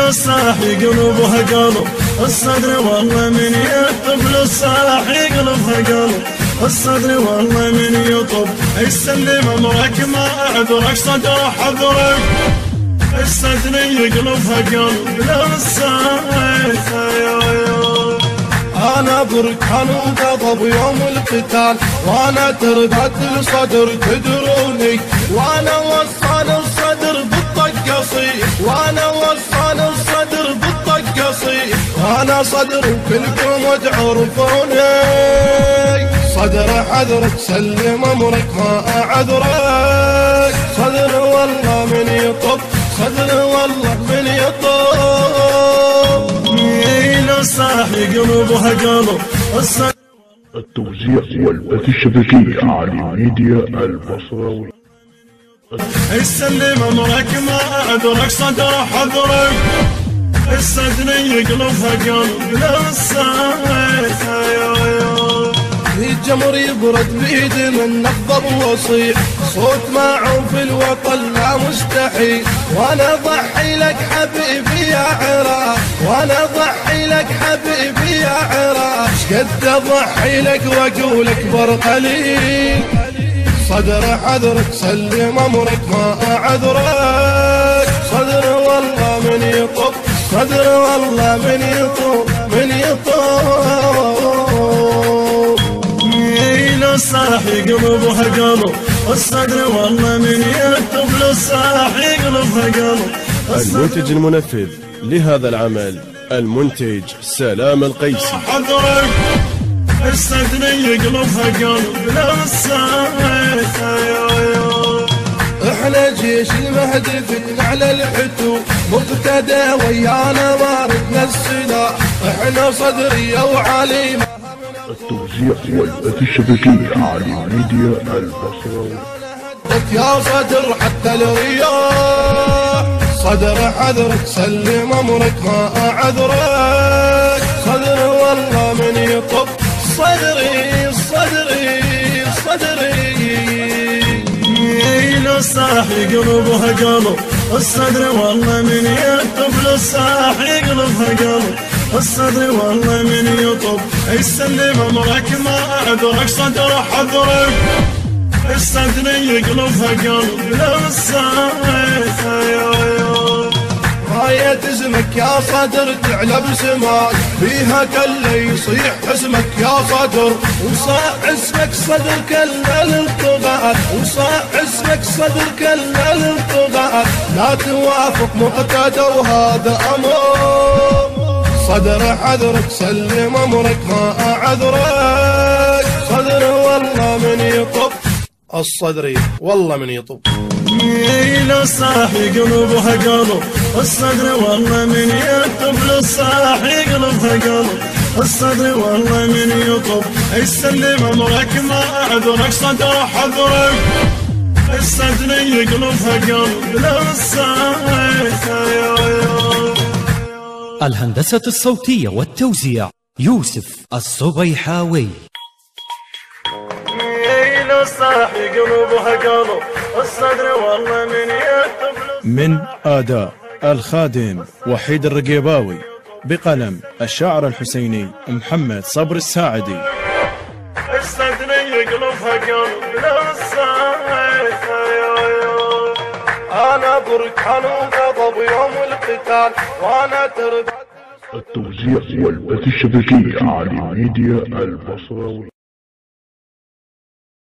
للصاحي قلبها قلب الصدر والله من يطب للصاحي قلبها قلب الصدر والله من يطب يسلم امرك ما اعذرك صدر حذرك الصدر يقلبها قلب للصاحي. انا بركان وغضب يوم القتال وانا تربت الصدر تدروني وانا وصل الصدر بالطقصي وانا وصل الصدر بالطقصي انا صدر كلكم تعرفوني صدر حذرك سلم امرك ما اعذرك صدر والله من يطب صدر والله من يطب للصاحي قلبها قلب الصدر. التوزيع والبث الشبكي على ميديا البصراوي. يسلم امرك ما اعذرك صدر حذرك الصدر يقلبها قلب للصاحي. الجمر يبرد بيد من نقض وصيح صوت معه في الوطن لا مستحيل وانا ضحي لك حبيبي يا عراق وانا ضحي لك حبيبي يا عراق شقد اضحي لك واقول اكبر قليل صدر حذرك سلم امرك ما اعذرك صدر والله من يطب صدر والله من يطب من يطب للصاحي قلبها قلب الصدر والله من يكتب للصاحي قلبها قلب. المنتج المنفذ لهذا العمل المنتج سلام القيسي. حذرك الصدر يقلبها قلب للصاحي. احنا جيش المهدفين على الحتو مقتدى ويانا ما ردنا السلاح احنا صدرية وعلي التوزيع والبث الشبكي على ميديا البصراوي. يا صدر حتى الرياح صدر حذرك سلم امرك ما اعذرك صدر والله من يطب صدري صدري صدري للصاحي قلبها قلب الصدر والله من يكتب للصاحي قلبها قلب الصدر والله من يطب يسلم امرك ما اعذرك صدر حذرك الصدر يقلبها قلب للصاحي. راية اسمك يا صدر تعلى بسماك فيها كله يصيح اسمك يا صدر وصاع اسمك صدر كله للطغاة وصاع اسمك صدر كله للطغاة لا توافق مقتدى وهذا امر صدر حذرك سلم امرك ما اعذرك صدر والله من يطب الصدري والله من يطب. للصاحي قلبها قلب الصدر والله من يكتب للصاحي قلبها قلب الصدر والله من يطب يسلم امرك ما اعذرك صدر حذرك الصدر يقلبها قلب للصاحي. الهندسة الصوتية والتوزيع يوسف الصبيحاوي. للصاحي قلبها قلب الصدر والله من يكتب من أداء الخادم وحيد الرقيباوي بقلم الشاعر الحسيني محمد صبر الساعدي. الصدر يقلبها قلب للصاحي. انا بركان وغضب يوم القتال وانا تربت التوزيع والبث الشبكي على ميديا البصراوي.